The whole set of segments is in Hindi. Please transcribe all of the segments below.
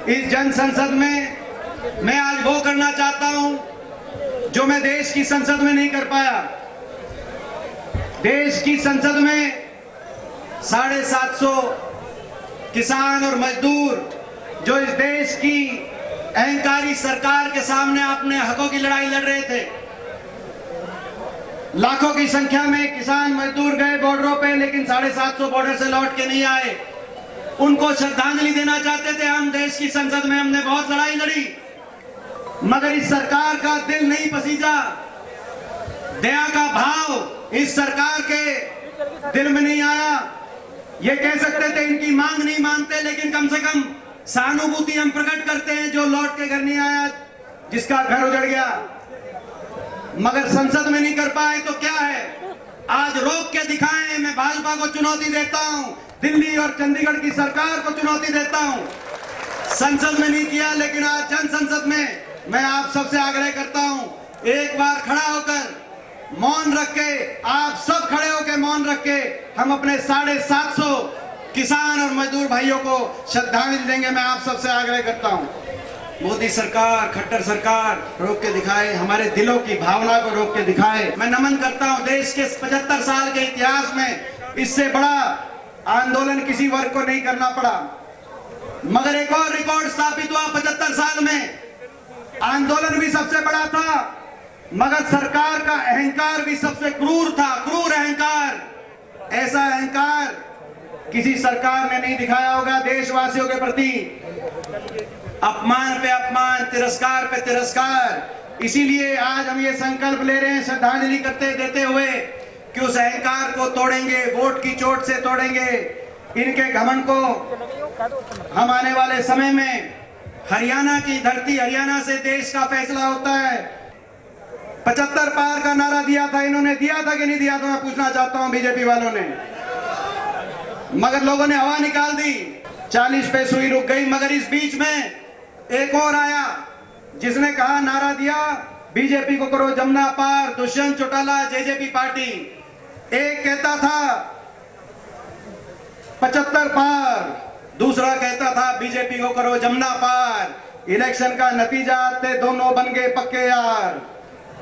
इस जन संसद में मैं आज वो करना चाहता हूं जो मैं देश की संसद में नहीं कर पाया। देश की संसद में 750 किसान और मजदूर जो इस देश की अहंकारी सरकार के सामने अपने हकों की लड़ाई लड़ रहे थे, लाखों की संख्या में किसान मजदूर गए बॉर्डरों पे, लेकिन 750 बॉर्डर से लौट के नहीं आए। उनको श्रद्धांजलि देना चाहते थे हम। देश की संसद में हमने बहुत लड़ाई लड़ी, मगर इस सरकार का दिल नहीं पसीजा। दया का भाव इस सरकार के दिल में नहीं आया। ये कह सकते थे इनकी मांग नहीं मानते, लेकिन कम से कम सहानुभूति हम प्रकट करते हैं जो लौट के घर नहीं आया, जिसका घर उजड़ गया। मगर संसद में नहीं कर पाए तो क्या है, आज रोक के दिखाएं। मैं भाजपा को चुनौती देता हूं, दिल्ली और चंडीगढ़ की सरकार को चुनौती देता हूं। संसद में नहीं किया, लेकिन आज जन संसद में मैं आप सबसे आग्रह करता हूं, एक बार खड़ा होकर मौन रख के, आप सब खड़े होकर मौन रख के हम अपने 750 किसान और मजदूर भाइयों को श्रद्धांजलि देंगे। मैं आप सबसे आग्रह करता हूं, मोदी सरकार, खट्टर सरकार रोक के दिखाए, हमारे दिलों की भावना को रोक के दिखाए। मैं नमन करता हूं, देश के 75 साल के इतिहास में इससे बड़ा आंदोलन किसी वर्ग को नहीं करना पड़ा। मगर एक और रिकॉर्ड स्थापित हुआ 75 साल में। आंदोलन भी सबसे बड़ा था, मगर सरकार का अहंकार भी सबसे क्रूर था, क्रूर अहंकार। ऐसा अहंकार किसी सरकार ने नहीं दिखाया होगा देशवासियों के प्रति। अपमान पे अपमान, तिरस्कार पे तिरस्कार। इसीलिए आज हम ये संकल्प ले रहे हैं श्रद्धांजलि देते हुए कि उस अहंकार को तोड़ेंगे, वोट की चोट से तोड़ेंगे। इनके घमंड को हम आने वाले समय में, हरियाणा की धरती, हरियाणा से देश का फैसला होता है। 75 पार का नारा दिया था, इन्होंने दिया था कि नहीं दिया था, मैं पूछना चाहता हूं बीजेपी वालों ने। मगर लोगों ने हवा निकाल दी, 40 पे सुई रुक गई। मगर इस बीच में एक और आया जिसने कहा, नारा दिया, बीजेपी को करो जमुना पार, दुष्यंत चौटाला, जेजेपी पार्टी। एक कहता था 75 पार, दूसरा कहता था बीजेपी को करो जमुना पार। इलेक्शन का नतीजा आते दोनों बन गए पक्के यार।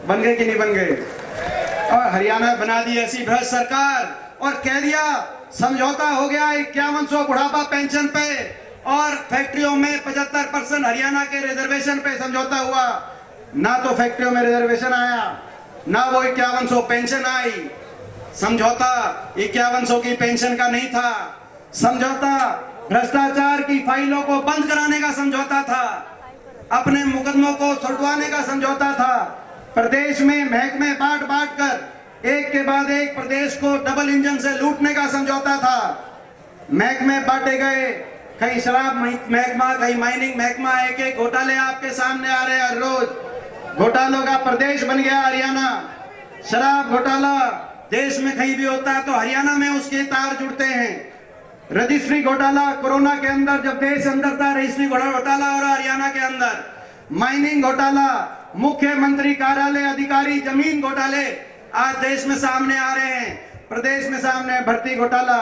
बन गए कि नहीं बन गए? और हरियाणा बना दी ऐसी भ्रष्ट सरकार और कह दिया समझौता हो गया 5100 बुढ़ापा पेंशन पे, और फैक्ट्रियों में 75% हरियाणा के रिजर्वेशन पे समझौता हुआ। ना तो फैक्ट्रियों में रिजर्वेशन आया, ना वो 5100 पेंशन आई। समझौता 5100 की पेंशन का नहीं था, समझौता भ्रष्टाचार की फाइलों को बंद कराने का समझौता था, अपने मुकदमों को छुड़वाने का समझौता था। प्रदेश में महकमे बांट बांट कर एक के बाद एक प्रदेश को डबल इंजन से लूटने का समझौता था। महकमे बांटे गए, कहीं शराब महकमा, कहीं माइनिंग महकमा। एक घोटाले आपके सामने आ रहे हैं हर रोज। घोटालों का प्रदेश बन गया हरियाणा। शराब घोटाला देश में कहीं भी होता है तो हरियाणा में उसके तार जुड़ते हैं। रजिस्ट्री घोटाला कोरोना के अंदर, जब देश अंदर था, रजिस्ट्री घोटाला और हरियाणा के अंदर। माइनिंग घोटाला, मुख्यमंत्री कार्यालय अधिकारी जमीन घोटाले आज देश में सामने आ रहे हैं। प्रदेश में सामने भर्ती घोटाला।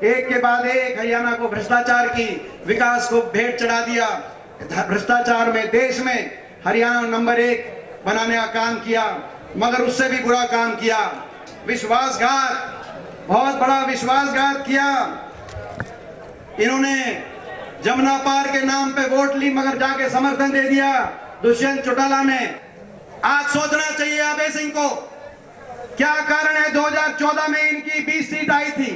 एक के बाद एक हरियाणा को भ्रष्टाचार की, विकास को भेंट चढ़ा दिया। भ्रष्टाचार में देश में हरियाणा नंबर 1 बनाने का काम किया, मगर उससे भी बुरा काम किया। विश्वासघात, बहुत बड़ा विश्वासघात किया। इन्होंने जमुना पार के नाम पे वोट ली, मगर जाके समर्थन दे दिया दुष्यंत चौटाला ने। आज सोचना चाहिए अभय सिंह को, क्या कारण है 2014 में इनकी 20 सीट आई थी,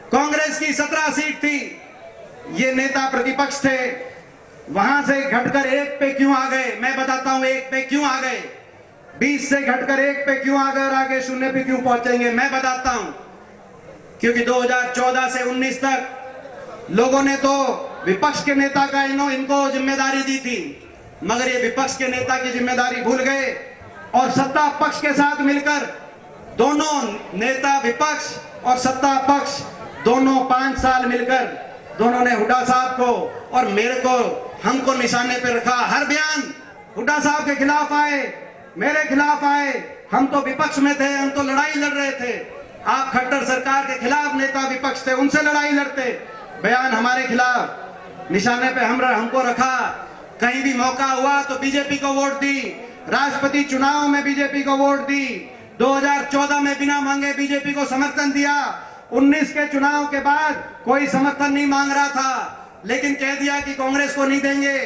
कांग्रेस की 17 सीट थी। ये नेता प्रतिपक्ष थे, वहां से घटकर 1 पे क्यों आ गए? मैं बताता हूं 1 पे क्यों आ गए। 20 से घटकर 1 पे क्यों आ गए और आगे 0 पे क्यों पहुंचेंगे? मैं बताता हूं, क्योंकि 2014 से 19 तक लोगों ने तो विपक्ष के नेता का इनको जिम्मेदारी दी थी, मगर ये विपक्ष के नेता की जिम्मेदारी भूल गए और सत्ता पक्ष के साथ मिलकर, दोनों नेता विपक्ष और सत्ता पक्ष दोनों 5 साल मिलकर, दोनों ने हुड्डा साहब को और मेरे को, हमको निशाने पे रखा। हर बयान हुड्डा साहब के खिलाफ आए, मेरे खिलाफ आए। हम तो विपक्ष में थे, हम तो लड़ाई लड़ रहे थे। आप खट्टर सरकार के खिलाफ नेता विपक्ष थे, उनसे लड़ाई लड़ते। बयान हमारे खिलाफ। निशाने पे हमको रखा। कहीं भी मौका हुआ तो बीजेपी को वोट दी। राष्ट्रपति चुनाव में बीजेपी को वोट दी। 2014 में बिना मांगे बीजेपी को समर्थन दिया। 19 के चुनाव के बाद कोई समर्थन नहीं मांग रहा था, लेकिन कह दिया कि कांग्रेस को नहीं देंगे।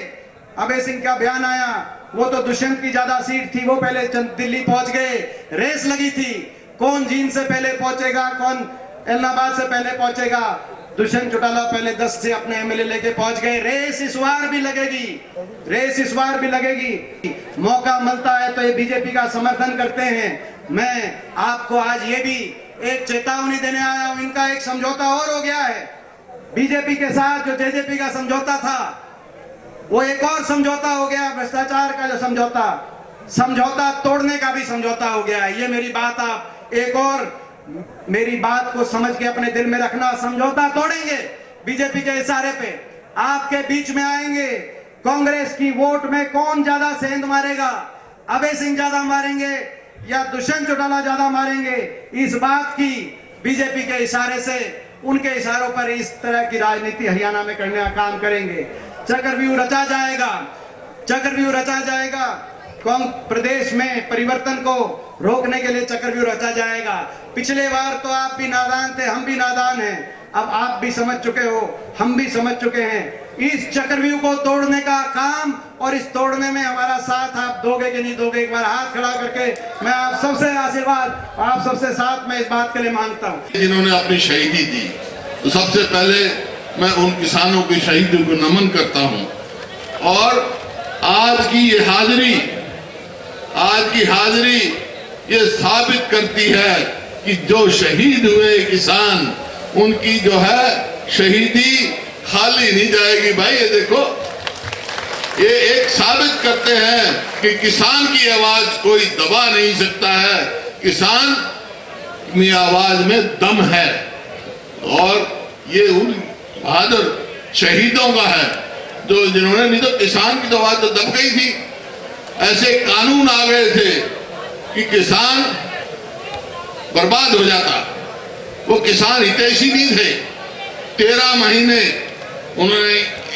अभय सिंह का बयान आया, वो तो दुष्यंत की ज्यादा सीट थी, वो पहले दिल्ली पहुंच गए। रेस लगी थी, कौन जींद से पहले पहुंचेगा, कौन इलाहाबाद से पहले पहुंचेगा। दुष्यंत चौटाला पहले 10 से अपने एमएलए लेके पहुंच गए। रेस इस बार भी लगेगी, रेस इस बार भी लगेगी। मौका मिलता है तो ये बीजेपी का समर्थन करते हैं। मैं आपको आज ये भी एक चेतावनी देने आया हूं, इनका एक समझौता और हो गया है बीजेपी के साथ। जो जेजेपी का समझौता था वो एक और समझौता हो गया, भ्रष्टाचार का जो समझौता तोड़ने का भी समझौता हो गया है। ये मेरी बात आप एक और मेरी बात को समझ के अपने दिल में रखना। समझौता तोड़ेंगे बीजेपी के इशारे पे, आपके बीच में आएंगे। कांग्रेस की वोट में कौन ज्यादा सेंध मारेगा, अभय सिंह ज्यादा मारेंगे या दुष्यंत चौटाला ज्यादा मारेंगे, इस बात की बीजेपी के इशारे से, उनके इशारों पर इस तरह की राजनीति हरियाणा में करने का काम करेंगे। चक्रव्यूह रचा जाएगा, चक्रव्यूह रचा जाएगा। प्रदेश में परिवर्तन को रोकने के लिए चक्रव्यूह रचा जाएगा। पिछले बार तो आप भी नादान थे, हम भी नादान हैं। अब आप भी समझ चुके हो, हम भी समझ चुके हैं। इस चक्रव्यूह को तोड़ने का काम और इस तोड़ने में हमारा साथ आप दोगे कि नहीं दोगे, एक बार हाथ खड़ा करके मैं आप सबसे आशीर्वाद, आप सबसे साथ में इस बात के लिए मांगता हूँ। जिन्होंने अपनी शहीदी दी, तो सबसे पहले मैं उन किसानों की शहीदी को नमन करता हूँ। और आज की हाजिरी ये साबित करती है कि जो शहीद हुए किसान, उनकी जो है शहीदी खाली नहीं जाएगी। भाई ये देखो, ये एक साबित करते हैं कि किसान की आवाज कोई दबा नहीं सकता है, किसान की आवाज में दम है। और ये उन बहादुर शहीदों का है जो जिन्होंने, नहीं तो किसान की तो आवाज तो दब गई थी। ऐसे कानून आ गए थे कि किसान बर्बाद हो जाता। वो किसान हितैषी नहीं थे। 13 महीने उन्होंने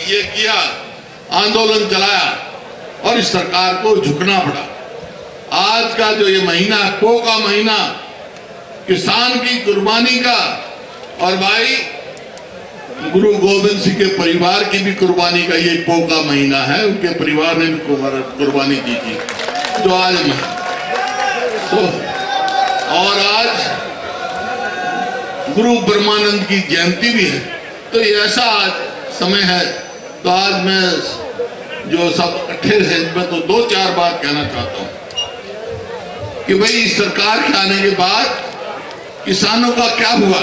ये किया, आंदोलन चलाया और इस सरकार को झुकना पड़ा। आज का जो ये महीना, पो का महीना, किसान की कुर्बानी का, और भाई गुरु गोविंद सिंह के परिवार की भी कुर्बानी का ये पो का महीना है। उनके परिवार ने भी कुर्बानी दी थी। तो आज और आज गुरु ब्रह्मानंद की जयंती भी है। तो ये ऐसा आज समय है। तो आज मैं जो सब इकट्ठे हैं, मैं तो 2-4 बात कहना चाहता हूं कि भाई इस सरकार के आने के बाद किसानों का क्या हुआ।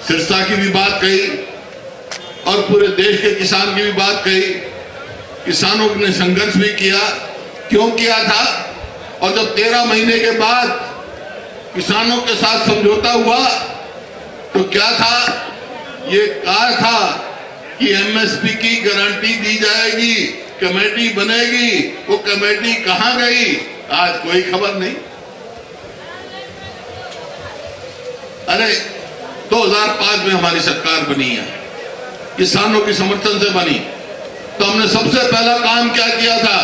सिरसा की भी बात कही और पूरे देश के किसान की भी बात कही। किसानों ने संघर्ष भी किया, क्यों किया था। और जब 13 महीने के बाद किसानों के साथ समझौता हुआ तो क्या था, ये कहा था कि एमएसपी की गारंटी दी जाएगी, कमेटी बनेगी। वो कमेटी कहां गई, आज कोई खबर नहीं। अरे 2005 में हमारी सरकार बनी है, किसानों के समर्थन से बनी। तो हमने सबसे पहला काम क्या किया था,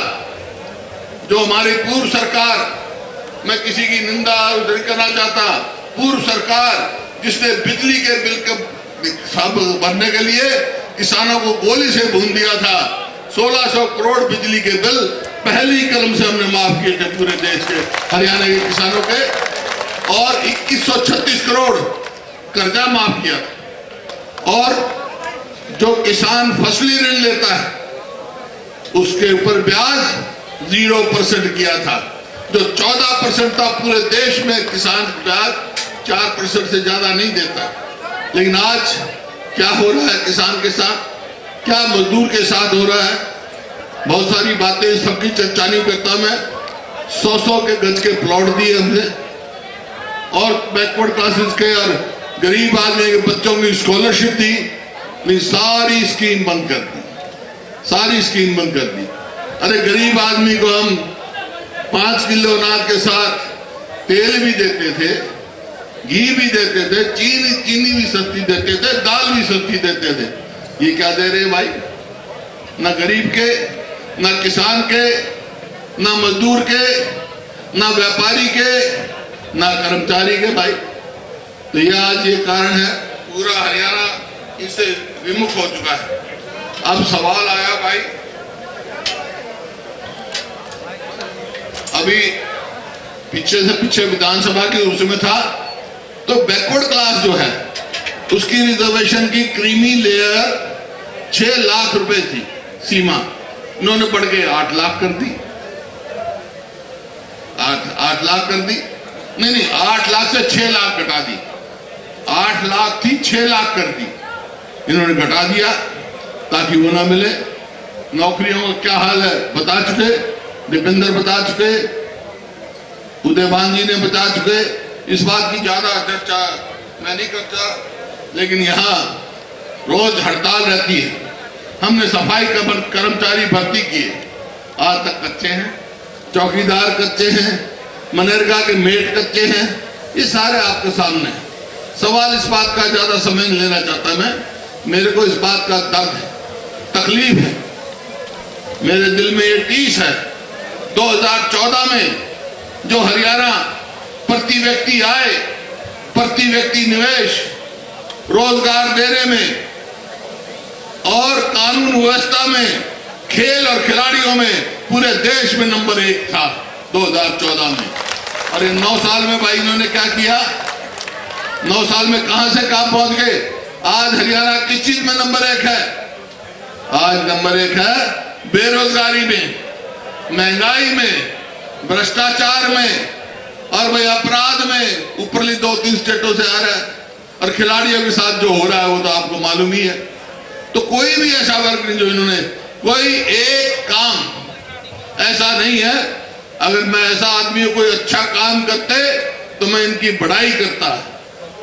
जो हमारी पूर्व सरकार, मैं किसी की निंदा नहीं करना चाहता, पूर्व सरकार जिसने बिजली के बिल सब भरने के लिए किसानों को गोली से भून दिया था। 1600 करोड़ बिजली के बिल पहली कलम से हमने माफ किए थे पूरे देश के, हरियाणा के किसानों के। और 2136 करोड़ कर्जा माफ किया। और जो किसान फसली ऋण लेता है उसके ऊपर ब्याज 0% किया था। जो 14% था पूरे देश में, किसान ब्याज 4% से ज्यादा नहीं देता। लेकिन आज क्या हो रहा है किसान के साथ, क्या मजदूर के साथ हो रहा है। बहुत सारी बातें, सबकी चर्चा नहीं करता मैं। 100 के गज के प्लॉट दिए हमने, और बैकवर्ड क्लासेस के और गरीब आदमी के बच्चों की स्कॉलरशिप दी। लेकिन सारी स्कीम बंद कर दी, सारी स्कीम बंद कर दी। अरे गरीब आदमी को हम 5 किलो अनाज के साथ तेल भी देते थे, घी भी देते थे, चीनी भी सस्ती देते थे, दाल भी सस्ती देते थे। ये क्या दे रहे हैं भाई? ना गरीब के, ना किसान के, ना मजदूर के, ना व्यापारी के, ना कर्मचारी के भाई। तो ये आज ये कारण है, पूरा हरियाणा इससे विमुख हो चुका है। अब सवाल आया भाई, अभी पीछे से पीछे विधानसभा के उसमें था, तो बैकवर्ड क्लास जो है उसकी रिजर्वेशन की क्रीमी लेयर 6 लाख रुपए थी सीमा, इन्होंने बढ़ के 8 लाख कर दी। 8 लाख कर दी, नहीं 8 लाख से 6 लाख घटा दी। 8 लाख थी, 6 लाख कर दी, इन्होंने घटा दिया ताकि वो ना मिले। नौकरियों का क्या हाल है बता चुके, दीपेंद्र बता चुके, उदयभान जी ने बता चुके। इस बात की ज्यादा चर्चा मैं नहीं करता, लेकिन यहाँ रोज हड़ताल रहती है। हमने सफाई कर्मचारी भर्ती किए, आज तक कच्चे हैं, चौकीदार कच्चे हैं, मनरेगा के मेट कच्चे हैं, ये सारे आपके सामने हैं। सवाल इस बात का ज्यादा समय नहीं लेना चाहता मैं, मेरे को इस बात का दर्द है, तकलीफ है, मेरे दिल में ये टीस है। 2014 में जो हरियाणा प्रति व्यक्ति आय, प्रति व्यक्ति निवेश, रोजगार देने में और कानून व्यवस्था में, खेल और खिलाड़ियों में पूरे देश में नंबर 1 था 2014 में। और इन 9 साल में भाई इन्होंने क्या किया? 9 साल में कहां से कहां पहुंच गए? आज हरियाणा किस चीज में नंबर 1 है? आज नंबर 1 है बेरोजगारी में, महंगाई में, भ्रष्टाचार में और भाई अपराध में। ऊपरली 2-3 स्टेटों से आ रहा है, और खिलाड़ियों के साथ जो हो रहा है वो तो आपको मालूम ही है। तो कोई भी ऐसा वर्ग नहीं जो इन्होंने, कोई एक काम ऐसा नहीं है। अगर मैं ऐसा आदमी कोई अच्छा काम करते तो मैं इनकी बड़ाई करता।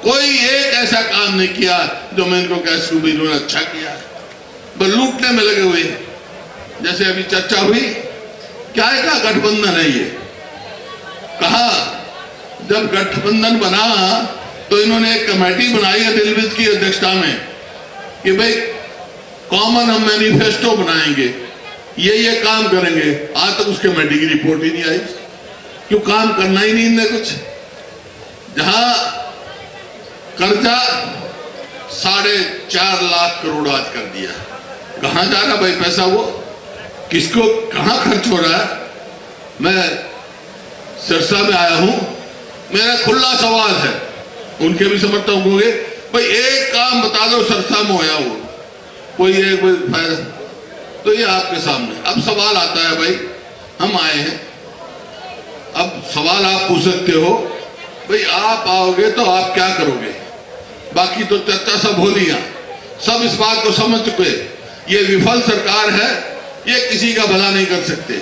कोई एक ऐसा काम नहीं किया जो मैं इनको कह सकूं इन्होंने अच्छा किया है, बस लूटने में लगे हुए हैं। जैसे अभी चर्चा हुई, क्या है, क्या गठबंधन है ये? कहा जब गठबंधन बना तो इन्होंने एक कमेटी बनाई है दिलविद की अध्यक्षता में कि भाई कॉमन हम मैनिफेस्टो बनाएंगे, ये काम करेंगे। आज तक उस कमेटी की रिपोर्ट ही नहीं आई, क्यों? काम करना ही नहीं इनने कुछ। जहां कर्जा 4.5 लाख करोड़ आज कर दिया, कहां जा रहा भाई पैसा? वो किसको कहां खर्च हो रहा है? मैं सिरसा में आया हूं, मेरा खुला सवाल है, उनके भी समर्थक होंगे, भाई एक काम बता दो सिरसा में होया वो, कोई एक फायदा? तो ये आपके सामने अब सवाल आता है, भाई हम आए हैं, अब सवाल आप पूछ सकते हो, भाई आप आओगे तो आप क्या करोगे? बाकी तो चर्चा सब हो लिया, सब इस बात को समझ चुके, ये विफल सरकार है, ये किसी का भला नहीं कर सकते।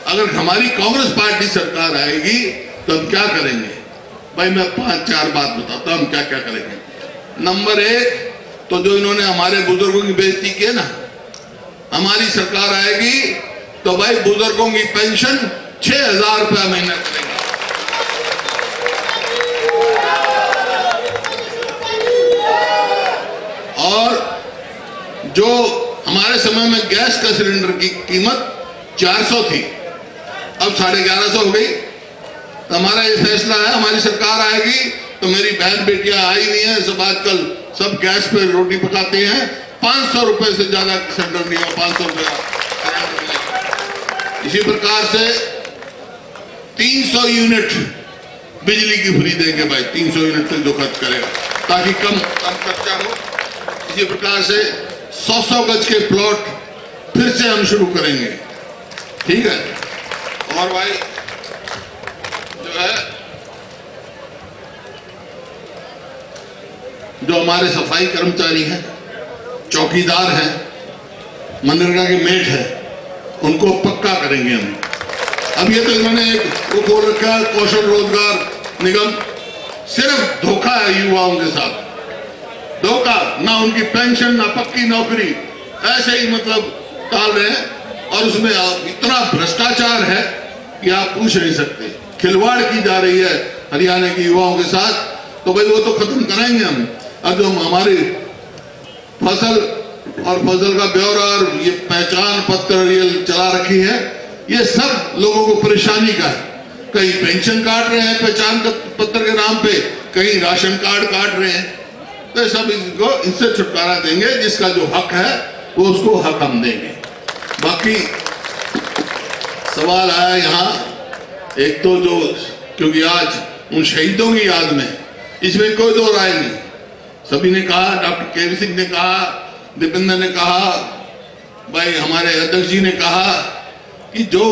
अगर हमारी कांग्रेस पार्टी सरकार आएगी तो हम क्या करेंगे? भाई मैं 5-4 बात बताता हूं हम क्या क्या करेंगे। नंबर 1 तो जो इन्होंने हमारे बुजुर्गों की बेइज्जती की है ना, हमारी सरकार आएगी तो भाई बुजुर्गों की पेंशन 6,000 रुपया महीना करेंगे। और जो हमारे समय में गैस का सिलेंडर की कीमत 400 थी, अब 1150 हो गई। तो हमारा ये फैसला है, हमारी सरकार आएगी तो मेरी बहन बेटियां आई हुई हैं, सब आजकल सब गैस पे रोटी पकाते हैं, 500 रुपए से ज्यादा सिलेंडर नहीं है, 500 रुपया सिलेंडर मिलेगा। इसी प्रकार से 300 यूनिट बिजली की फ्री देंगे भाई, 300 यूनिट तक जो खर्च करेगा ताकि कम खर्चा हो। इसी प्रकार से 100 गज के प्लॉट फिर से हम शुरू करेंगे, ठीक है। और भाई जो है, जो हमारे सफाई कर्मचारी हैं, चौकीदार हैं, मनरेगा के मेट हैं, उनको पक्का करेंगे हम। अब ये तो इन्होंने एक वो खोल रखा है कौशल रोजगार निगम, सिर्फ धोखा है युवाओं के साथ, धोखा, ना उनकी पेंशन ना पक्की नौकरी, ऐसे ही मतलब टाल रहे हैं। और उसमें इतना भ्रष्टाचार है कि आप पूछ नहीं सकते, खिलवाड़ की जा रही है हरियाणा के युवाओं के साथ। तो भाई वो तो खत्म कराएंगे हम। अब जो हमारी फसल और फसल का ब्यौरा और ये पहचान पत्र ये चला रखी है, ये सब लोगों को परेशानी का है। कहीं पेंशन काट रहे हैं पहचान पत्र के नाम पे, कहीं राशन कार्ड काट रहे हैं। तो सब इसको इससे छुटकारा देंगे, जिसका जो हक है वो उसको हक हम देंगे। बाकी सवाल आया यहाँ एक तो जो, क्योंकि आज उन शहीदों की याद में, इसमें कोई दो राय नहीं, सभी ने कहा, डॉक्टर केवी सिंह ने कहा, दीपेंद्र ने कहा, भाई हमारे अध्यक्ष जी ने कहा कि जो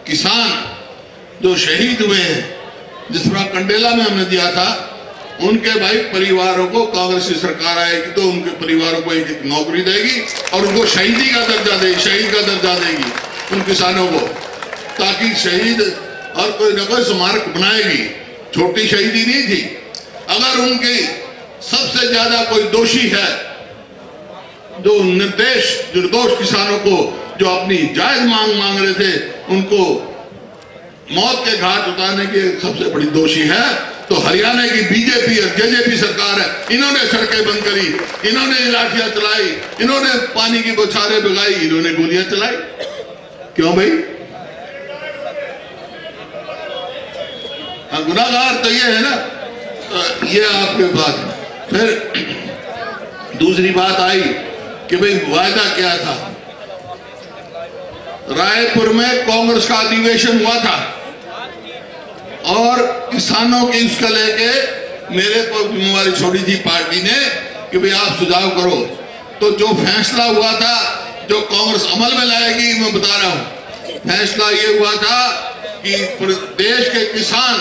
किसान जो शहीद हुए हैं, जिस तरह कंडेला में हमने दिया था, उनके भाई परिवारों को कांग्रेस की सरकार आएगी तो उनके परिवारों को एक नौकरी देगी और उनको शहीदी का दर्जा देगी, शहीद का दर्जा देगी उन किसानों को, ताकि शहीद और कोई न कोई स्मारक बनाएगी। छोटी शहीदी नहीं थी। अगर उनके सबसे ज्यादा कोई दोषी है, जो निर्दोष किसानों को जो अपनी जायज मांग रहे थे, उनको मौत के घाट उतारने की सबसे बड़ी दोषी है तो हरियाणा की बीजेपी और जेजेपी सरकार है। इन्होंने सड़कें बंद करी, इन्होंने लाठियां चलाई, इन्होंने पानी की बौछारें बगाई, इन्होंने गोलियां चलाई। क्यों भाई? हाँ, गुनाहगार तो ये है ना। तो ये आपके बात। फिर दूसरी बात आई कि भाई वायदा क्या था। रायपुर में कांग्रेस का अधिवेशन हुआ था और किसानों की उसका लेके मेरे को जिम्मेवारी छोड़ी थी पार्टी ने कि भाई आप सुझाव करो। तो जो फैसला हुआ था, जो कांग्रेस अमल में लाएगी, मैं बता रहा हूं, फैसला ये हुआ था कि देश के किसान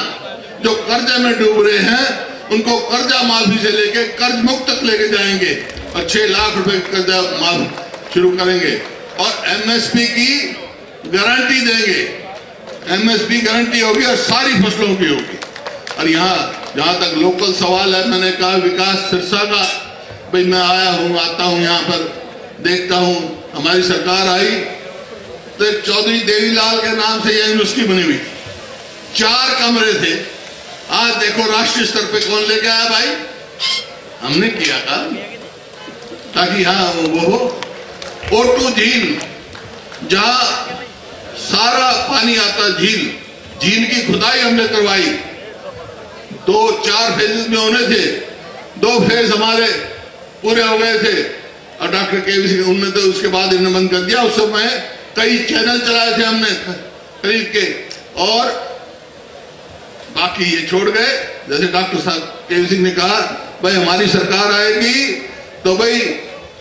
जो कर्जे में डूब रहे हैं, उनको कर्जा माफी से लेके कर्ज मुक्त तक लेके जाएंगे और 6 लाख रुपए कर्जा माफ शुरू करेंगे और एमएसपी की गारंटी देंगे। एमएसपी गारंटी होगी और सारी फसलों की होगी। और यहाँ जहाँ तक लोकल सवाल है, मैंने कहा विकास सिरसा का, भाई मैं आया हूँ, आता हूँ यहाँ पर, देखता हूँ। हमारी सरकार आई तो एक चौधरी देवीलाल के नाम से यह यूनिवर्सिटी बनी हुई, 4 कमरे थे। आज देखो राष्ट्रीय स्तर पे कौन लेके आया भाई? हमने किया था, ताकि यहाँ वो हो। ओटू झील, जहाँ सारा पानी आता, झील की खुदाई हमने करवाई। 2-4 फेजेस में होने थे, 2 फेज हमारे पूरे हो गए थे और डॉक्टर केवी सिंह उन्होंने तो उसके बाद इन्हें बंद कर दिया। उस समय कई चैनल चलाए थे हमने खरीद के, और बाकी ये छोड़ गए। जैसे डॉक्टर साहब केवी सिंह ने कहा, भाई हमारी सरकार आएगी तो भाई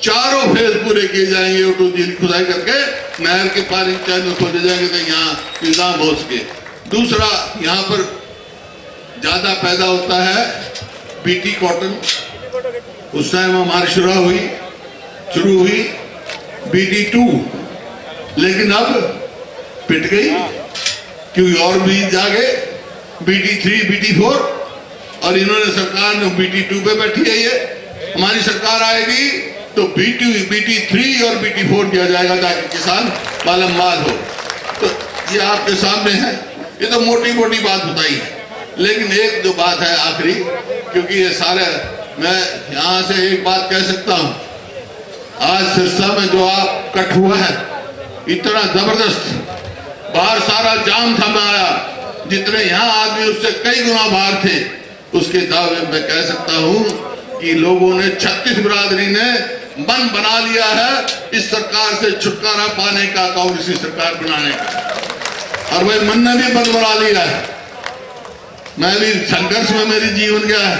4 फेज पूरे किए जाएंगे, ओटू झील खुदाई करके नहर के पानी चैनल खोले जाएंगे तो यहाँ निजाम हो सके। दूसरा, यहाँ पर ज्यादा पैदा होता है बीटी कॉटन। उस टाइम हमारी शुरू हुई बीटी 2, लेकिन अब पिट गई क्योंकि और भी जागे बीटी 3, बीटी 4, और इन्होंने सरकार ने बीटी 2 पे बैठी है। ये हमारी सरकार आएगी तो बीटी 3 और बीटी 4 दिया जाएगा ताकि किसान मालूमात हो। तो ये आपके सामने है। ये तो मोटी मोटी बात बताई है, लेकिन एक जो बात है आखिरी, क्योंकि ये सारे, मैं यहाँ से एक बात कह सकता हूँ, आज सिरसा में जो आप कट हुआ है इतना जबरदस्त, बाहर सारा जाम था, मैं आया, जितने यहाँ आदमी उससे कई गुना बाहर थे। उसके दावे में कह सकता हूँ कि लोगों ने, 36 बिरादरी ने मन बना लिया है इस सरकार से छुटकारा पाने का, कांग्रेस की सरकार बनाने का। और भाई मन ने भी मन बना लिया है। मैं भी संघर्ष में मेरी जीवन गया है,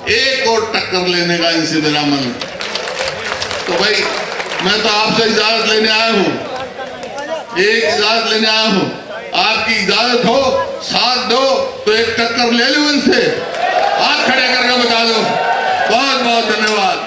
एक और टक्कर लेने का इनसे मेरा मन। तो भाई मैं तो आपसे इजाजत लेने आया हूँ, एक इजाजत लेने आया हूँ। आपकी इजाजत हो, साथ दो तो एक टक्कर ले लूं इनसे, हाथ खड़े करके बता दो। बहुत बहुत धन्यवाद।